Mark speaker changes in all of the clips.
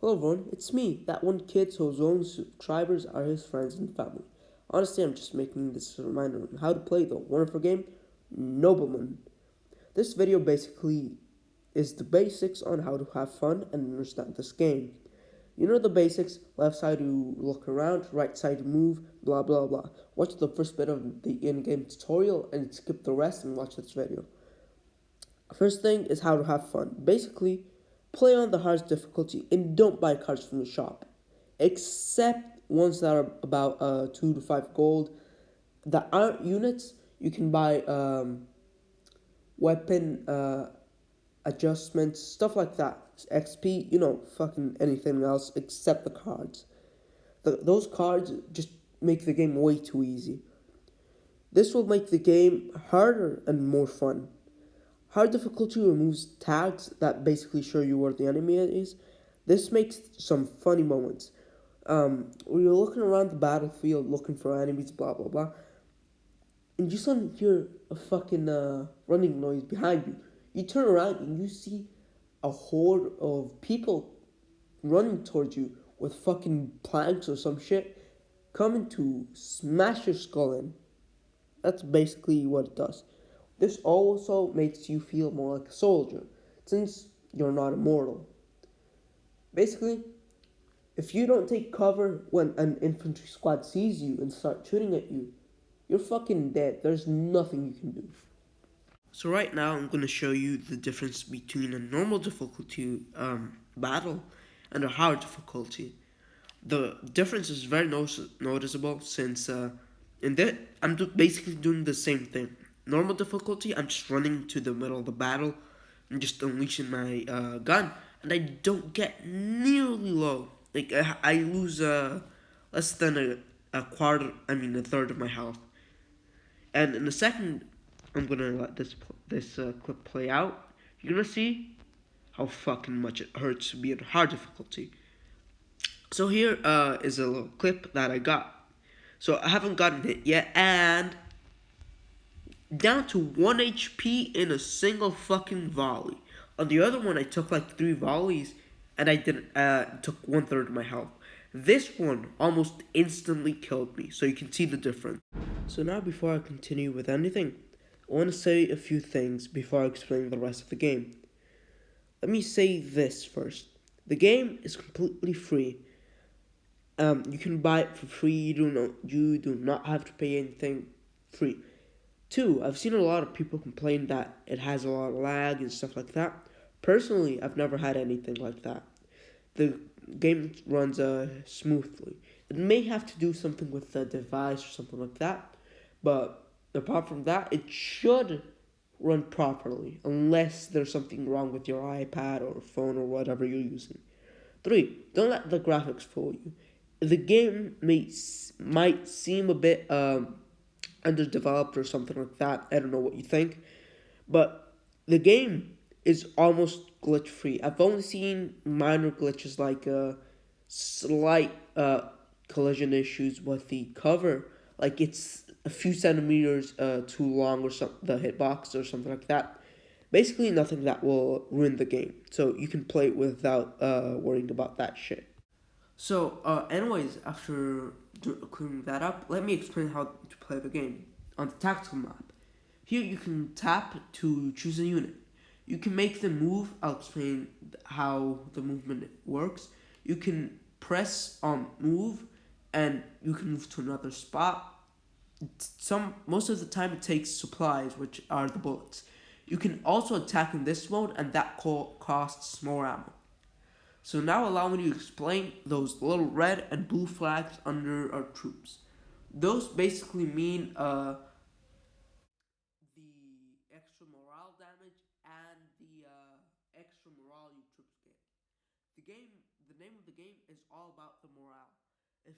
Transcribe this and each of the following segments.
Speaker 1: Hello everyone, it's me, that one kid whose own subscribers are his friends and family. Honestly, I'm just making this a reminder on how to play the wonderful game, Nobleman. This video basically is the basics on how to have fun and understand this game. You know the basics, left side to look around, right side to move, blah blah blah. Watch the first bit of the in-game tutorial and skip the rest and watch this video. First thing is how to have fun. Basically, play on the hardest difficulty and don't buy cards from the shop, except ones that are about 2 to 5 gold. That aren't units, you can buy weapon adjustments, stuff like that. XP, fucking anything else except the cards. Those cards just make the game way too easy. This will make the game harder and more fun. Hard difficulty removes tags that basically show you where the enemy is. This makes some funny moments. When you're looking around the battlefield looking for enemies, blah blah blah, and you suddenly hear a fucking running noise behind you. You turn around and you see a horde of people running towards you with fucking planks or some shit coming to smash your skull in. That's basically what it does. This also makes you feel more like a soldier, since you're not immortal. Basically, if you don't take cover when an infantry squad sees you and start shooting at you, you're fucking dead. There's nothing you can do. So right now I'm going to show you the difference between a normal difficulty battle and a hard difficulty. The difference is very noticeable since in that I'm basically doing the same thing. Normal difficulty, I'm just running to the middle of the battle and just unleashing my gun, and I don't get nearly low. Like I lose less than a third of my health. And in a second, I'm gonna let this clip play out. You're gonna see how fucking much it hurts to be in hard difficulty. So here is a little clip that I got. So I haven't gotten it yet, and down to 1 HP in a single fucking volley. On the other one, I took like 3 volleys, and I didn't took 1/3 of my health. This one almost instantly killed me, so you can see the difference. So now, before I continue with anything, I want to say a few things before I explain the rest of the game. Let me say this first. The game is completely free. You can buy it for free. You do not have to pay anything. Free. Two, I've seen a lot of people complain that it has a lot of lag and stuff like that. Personally, I've never had anything like that. The game runs smoothly. It may have to do something with the device or something like that, but apart from that, it should run properly unless there's something wrong with your iPad or phone or whatever you're using. Three, don't let the graphics fool you. The game might seem a bit underdeveloped or something like that. I don't know what you think, but the game is almost glitch free. I've only seen minor glitches like slight collision issues with the cover, like it's a few centimeters too long or something, the hitbox or something like that. Basically, nothing that will ruin the game, so you can play it without worrying about that shit. So, anyways, after clearing that up, let me explain how to play the game. On the tactical map, here you can tap to choose a unit. You can make them move. I'll explain how the movement works. You can press on move, and you can move to another spot. Most of the time it takes supplies, which are the bullets. You can also attack in this mode, and that costs more ammo. So now allow me to explain those little red and blue flags under our troops. Those basically mean the extra morale damage and the extra morale you troops get. The name of the game is all about the morale. If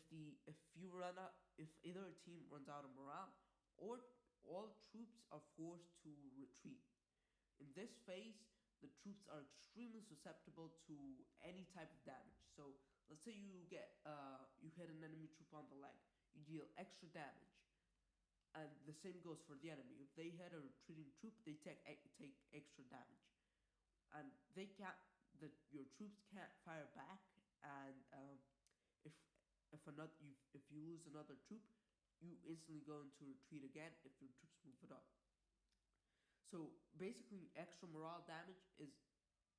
Speaker 1: either a team runs out of morale, or all troops are forced to retreat. In this phase, the troops are extremely susceptible to any type of damage. So let's say you hit an enemy troop on the leg, you deal extra damage, and the same goes for the enemy. If they hit a retreating troop, they take extra damage, and your troops can't fire back if you lose another troop, you instantly go into retreat again if your troops move it up. So basically, extra morale damage is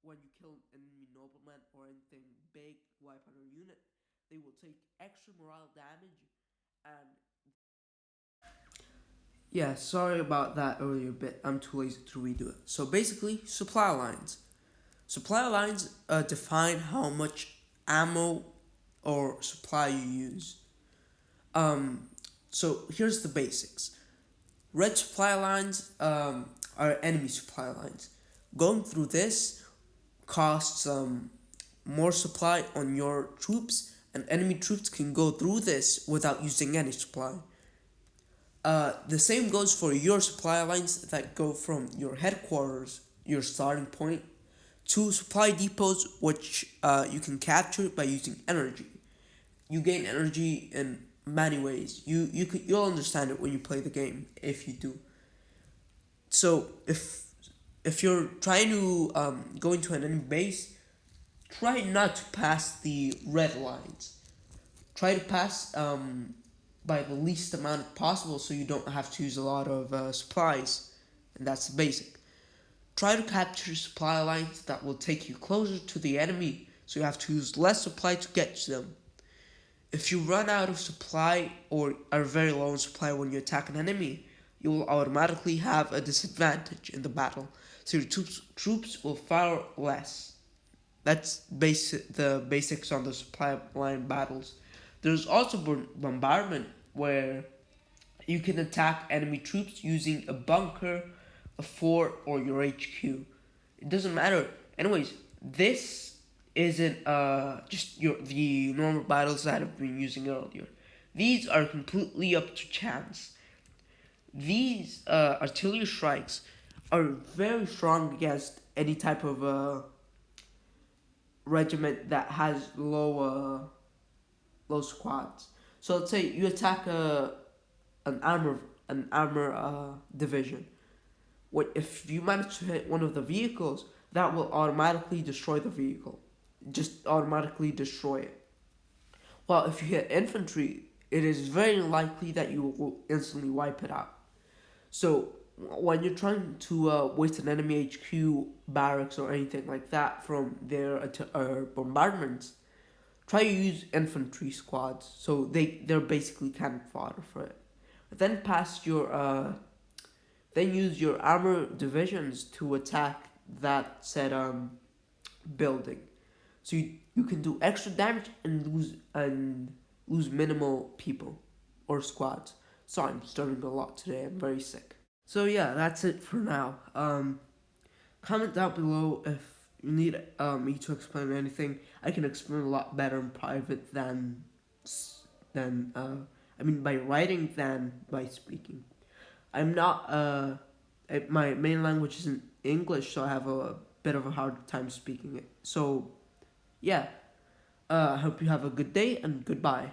Speaker 1: when you kill an enemy nobleman or anything big, wipe out a unit, they will take extra morale damage. And yeah, sorry about that earlier bit. I'm too lazy to redo it. So basically, supply lines. Supply lines define how much ammo or supply you use. Um, so here's the basics. Red supply lines are enemy supply lines. Going through this costs more supply on your troops, and enemy troops can go through this without using any supply. The same goes for your supply lines that go from your headquarters, your starting point, to supply depots, which you can capture by using energy. You gain energy in many ways. You'll understand it when you play the game if you do. So if you're trying to go into an enemy base, try not to pass the red lines. Try to pass by the least amount possible so you don't have to use a lot of supplies, and that's the basic. Try to capture supply lines that will take you closer to the enemy so you have to use less supply to get to them. If you run out of supply or are very low in supply when you attack an enemy, you will automatically have a disadvantage in the battle, so your troops will fire less. That's the basics on the supply line battles. There's also bombardment, where you can attack enemy troops using a bunker, a fort, or your HQ. It doesn't matter. Anyways, this isn't just the normal battles that I've been using earlier. These are completely up to chance. These artillery strikes are very strong against any type of regiment that has low squads. So let's say you attack an armor division. What if you manage to hit one of the vehicles? That will automatically destroy the vehicle, just automatically destroy it. While if you hit infantry, it is very likely that you will instantly wipe it out. So when you're trying to waste an enemy HQ, barracks, or anything like that from their bombardments, try to use infantry squads, so they're basically cannon fodder for it. Then then use your armor divisions to attack that said building. So you can do extra damage and lose minimal people or squads. Sorry, I'm stuttering a lot today. I'm very sick. So yeah, that's it for now. Comment down below if you need me to explain anything. I can explain a lot better in private than by writing than by speaking. I'm not my main language isn't English, so I have a bit of a hard time speaking it. So yeah, I hope you have a good day and goodbye.